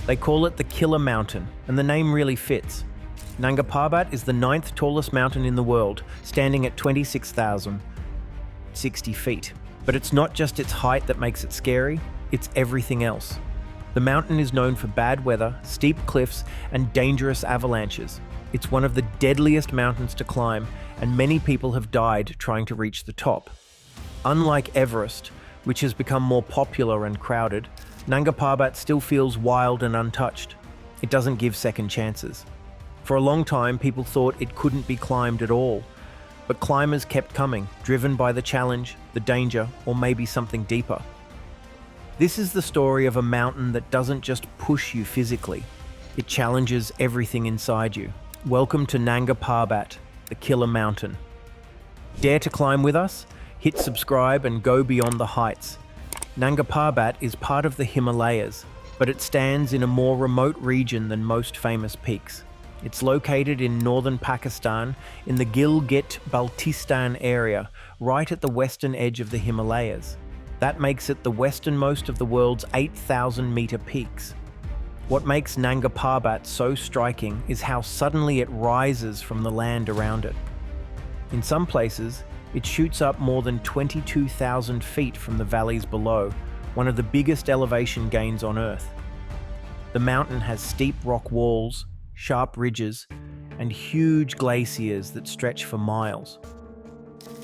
They call it the Killer Mountain, and the name really fits. Nanga Parbat is the 9th tallest mountain in the world, standing at 26,060 feet. But it's not just its height that makes it scary, it's everything else. The mountain is known for bad weather, steep cliffs, and dangerous avalanches. It's one of the deadliest mountains to climb, and many people have died trying to reach the top. Unlike Everest, which has become more popular and crowded, Nanga Parbat still feels wild and untouched. It doesn't give second chances. For a long time, people thought it couldn't be climbed at all. But climbers kept coming, driven by the challenge, the danger, or maybe something deeper. This is the story of a mountain that doesn't just push you physically. It challenges everything inside you. Welcome to Nanga Parbat, the Killer Mountain. Dare to climb with us? Hit subscribe and go beyond the heights. Nanga Parbat is part of the Himalayas, but it stands in a more remote region than most famous peaks. It's located in northern Pakistan, in the Gilgit-Baltistan area, right at the western edge of the Himalayas. That makes it the westernmost of the world's 8,000-meter peaks. What makes Nanga Parbat so striking is how suddenly it rises from the land around it. In some places, it shoots up more than 22,000 feet from the valleys below, one of the biggest elevation gains on Earth. The mountain has steep rock walls, sharp ridges, and huge glaciers that stretch for miles.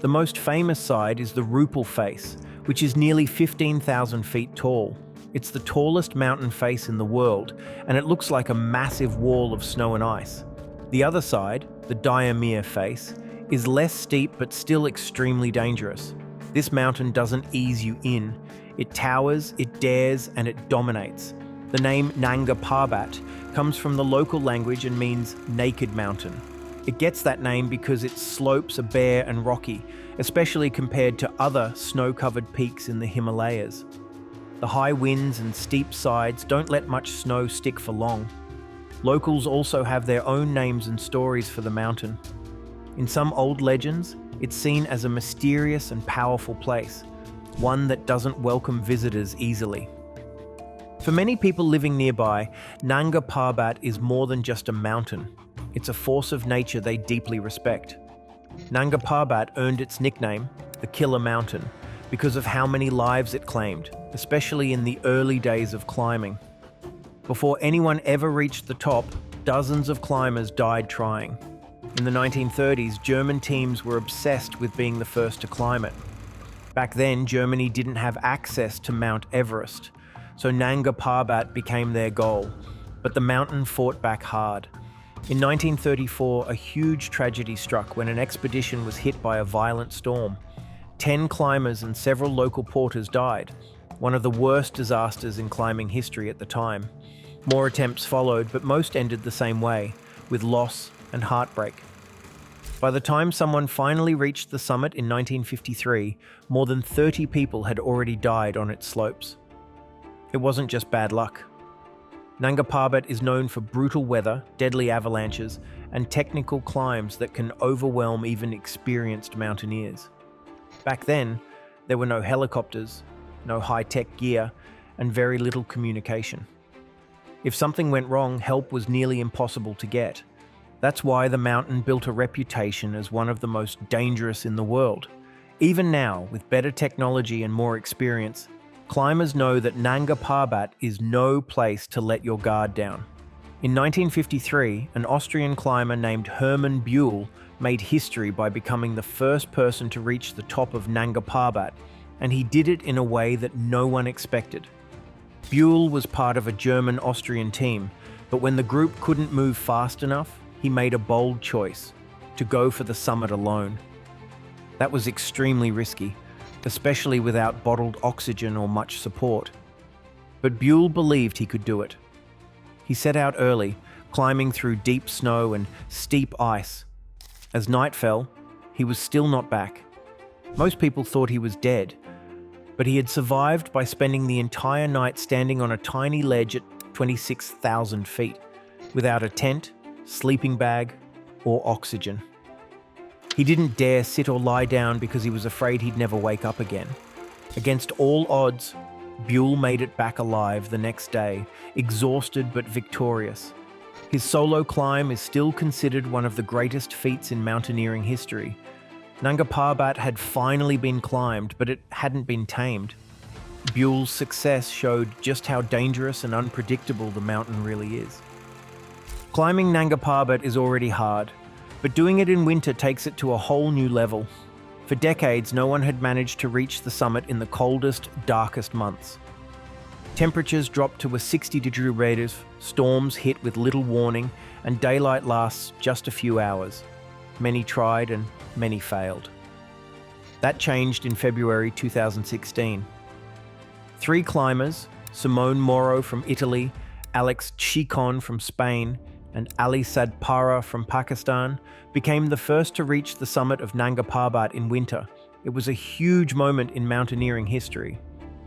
The most famous side is the Rupal face, which is nearly 15,000 feet tall. It's the tallest mountain face in the world, and it looks like a massive wall of snow and ice. The other side, the Diamir face, is less steep but still extremely dangerous. This mountain doesn't ease you in. It towers, it dares, and it dominates. The name Nanga Parbat comes from the local language and means naked mountain. It gets that name because its slopes are bare and rocky, especially compared to other snow-covered peaks in the Himalayas. The high winds and steep sides don't let much snow stick for long. Locals also have their own names and stories for the mountain. In some old legends, it's seen as a mysterious and powerful place, one that doesn't welcome visitors easily. For many people living nearby, Nanga Parbat is more than just a mountain. It's a force of nature they deeply respect. Nanga Parbat earned its nickname, the Killer Mountain, because of how many lives it claimed, especially in the early days of climbing. Before anyone ever reached the top, dozens of climbers died trying. In the 1930s, German teams were obsessed with being the first to climb it. Back then, Germany didn't have access to Mount Everest, so Nanga Parbat became their goal. But the mountain fought back hard. In 1934, a huge tragedy struck when an expedition was hit by a violent storm. 10 climbers and several local porters died, one of the worst disasters in climbing history at the time. More attempts followed, but most ended the same way, with loss and heartbreak. By the time someone finally reached the summit in 1953, more than 30 people had already died on its slopes. It wasn't just bad luck. Nanga Parbat is known for brutal weather, deadly avalanches, and technical climbs that can overwhelm even experienced mountaineers. Back then, there were no helicopters, no high-tech gear, and very little communication. If something went wrong, help was nearly impossible to get. That's why the mountain built a reputation as one of the most dangerous in the world. Even now, with better technology and more experience, climbers know that Nanga Parbat is no place to let your guard down. In 1953, an Austrian climber named Hermann Buhl made history by becoming the first person to reach the top of Nanga Parbat, and he did it in a way that no one expected. Buhl was part of a German-Austrian team, but when the group couldn't move fast enough, he made a bold choice: to go for the summit alone. That was extremely risky, especially without bottled oxygen or much support. But Buhl believed he could do it. He set out early, climbing through deep snow and steep ice. As night fell, he was still not back. Most people thought he was dead, but he had survived by spending the entire night standing on a tiny ledge at 26,000 feet, without a tent, sleeping bag, or oxygen. He didn't dare sit or lie down because he was afraid he'd never wake up again. Against all odds, Buell made it back alive the next day, exhausted but victorious. His solo climb is still considered one of the greatest feats in mountaineering history. Nanga Parbat had finally been climbed, but it hadn't been tamed. Buell's success showed just how dangerous and unpredictable the mountain really is. Climbing Nanga Parbat is already hard, but doing it in winter takes it to a whole new level. For decades, no one had managed to reach the summit in the coldest, darkest months. Temperatures drop to a 60-degree radius, storms hit with little warning, and daylight lasts just a few hours. Many tried and many failed. That changed in February 2016. 3 climbers, Simone Moro from Italy, Alex Chicon from Spain, and Ali Sadpara from Pakistan, became the first to reach the summit of Nanga Parbat in winter. It was a huge moment in mountaineering history.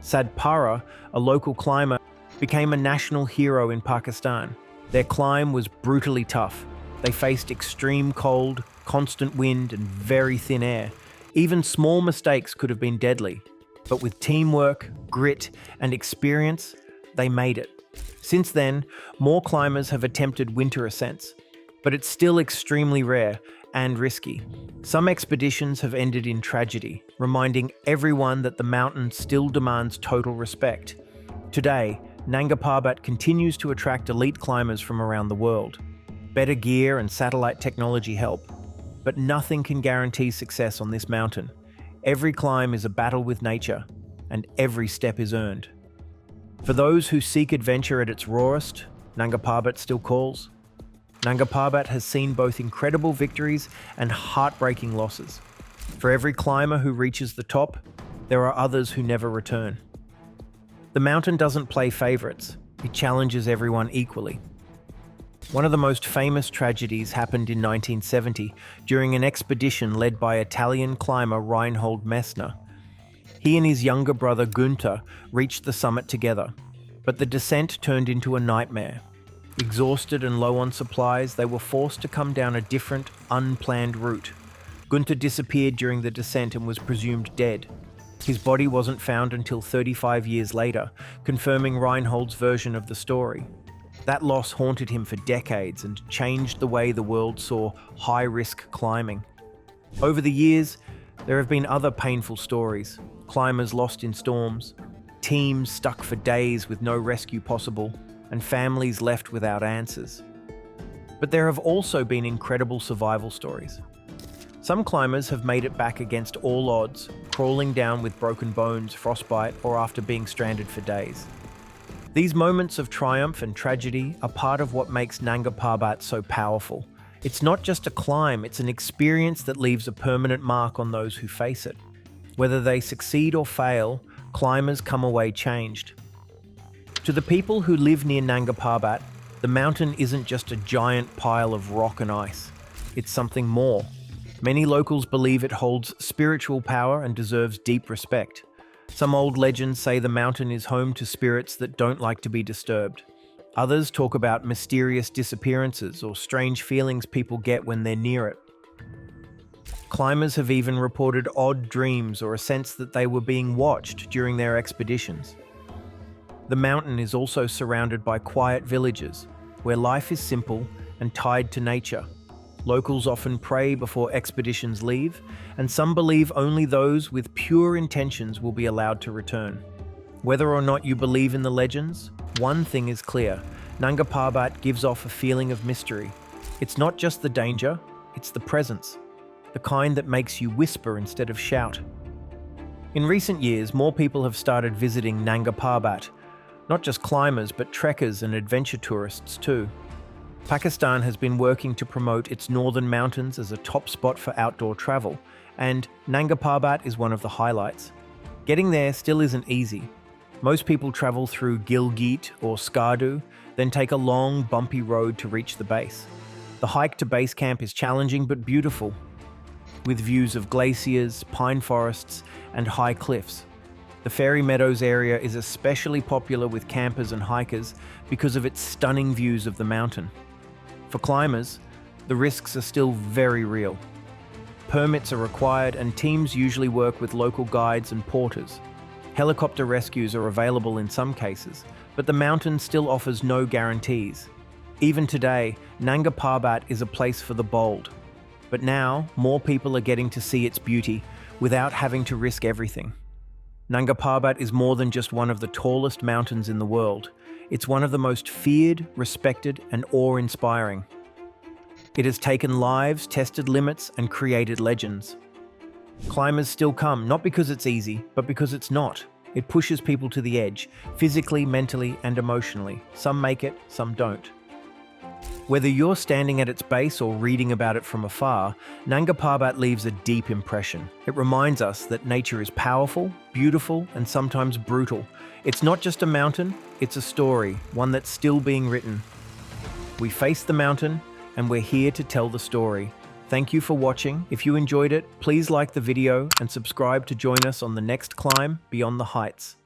Sadpara, a local climber, became a national hero in Pakistan. Their climb was brutally tough. They faced extreme cold, constant wind, and very thin air. Even small mistakes could have been deadly. But with teamwork, grit, and experience, they made it. Since then, more climbers have attempted winter ascents, but it's still extremely rare and risky. Some expeditions have ended in tragedy, reminding everyone that the mountain still demands total respect. Today, Nanga Parbat continues to attract elite climbers from around the world. Better gear and satellite technology help, but nothing can guarantee success on this mountain. Every climb is a battle with nature, and every step is earned. For those who seek adventure at its rawest, Nanga Parbat still calls. Nanga Parbat has seen both incredible victories and heartbreaking losses. For every climber who reaches the top, there are others who never return. The mountain doesn't play favorites, it challenges everyone equally. One of the most famous tragedies happened in 1970 during an expedition led by Italian climber Reinhold Messner. He and his younger brother Günther reached the summit together, but the descent turned into a nightmare. Exhausted and low on supplies, they were forced to come down a different, unplanned route. Günther disappeared during the descent and was presumed dead. His body wasn't found until 35 years later, confirming Reinhold's version of the story. That loss haunted him for decades and changed the way the world saw high-risk climbing. Over the years, there have been other painful stories. Climbers lost in storms, teams stuck for days with no rescue possible, and families left without answers. But there have also been incredible survival stories. Some climbers have made it back against all odds, crawling down with broken bones, frostbite, or after being stranded for days. These moments of triumph and tragedy are part of what makes Nanga Parbat so powerful. It's not just a climb, it's an experience that leaves a permanent mark on those who face it. Whether they succeed or fail, climbers come away changed. To the people who live near Nanga Parbat, the mountain isn't just a giant pile of rock and ice. It's something more. Many locals believe it holds spiritual power and deserves deep respect. Some old legends say the mountain is home to spirits that don't like to be disturbed. Others talk about mysterious disappearances or strange feelings people get when they're near it. Climbers have even reported odd dreams or a sense that they were being watched during their expeditions. The mountain is also surrounded by quiet villages, where life is simple and tied to nature. Locals often pray before expeditions leave, and some believe only those with pure intentions will be allowed to return. Whether or not you believe in the legends, one thing is clear: Nanga Parbat gives off a feeling of mystery. It's not just the danger, it's the presence, the kind that makes you whisper instead of shout. In recent years, more people have started visiting Nanga Parbat, not just climbers but trekkers and adventure tourists too. Pakistan has been working to promote its northern mountains as a top spot for outdoor travel, and Nanga Parbat is one of the highlights. Getting there still isn't easy. Most people travel through Gilgit or Skardu, then take a long, bumpy road to reach the base. The hike to base camp is challenging but beautiful, with views of glaciers, pine forests, and high cliffs. The Fairy Meadows area is especially popular with campers and hikers because of its stunning views of the mountain. For climbers, the risks are still very real. Permits are required and teams usually work with local guides and porters. Helicopter rescues are available in some cases, but the mountain still offers no guarantees. Even today, Nanga Parbat is a place for the bold. But now, more people are getting to see its beauty without having to risk everything. Nanga Parbat is more than just one of the tallest mountains in the world. It's one of the most feared, respected, and awe-inspiring. It has taken lives, tested limits, and created legends. Climbers still come, not because it's easy, but because it's not. It pushes people to the edge, physically, mentally, and emotionally. Some make it, some don't. Whether you're standing at its base or reading about it from afar, Nanga Parbat leaves a deep impression. It reminds us that nature is powerful, beautiful, and sometimes brutal. It's not just a mountain, it's a story, one that's still being written. We face the mountain, and we're here to tell the story. Thank you for watching. If you enjoyed it, please like the video and subscribe to join us on the next climb beyond the heights.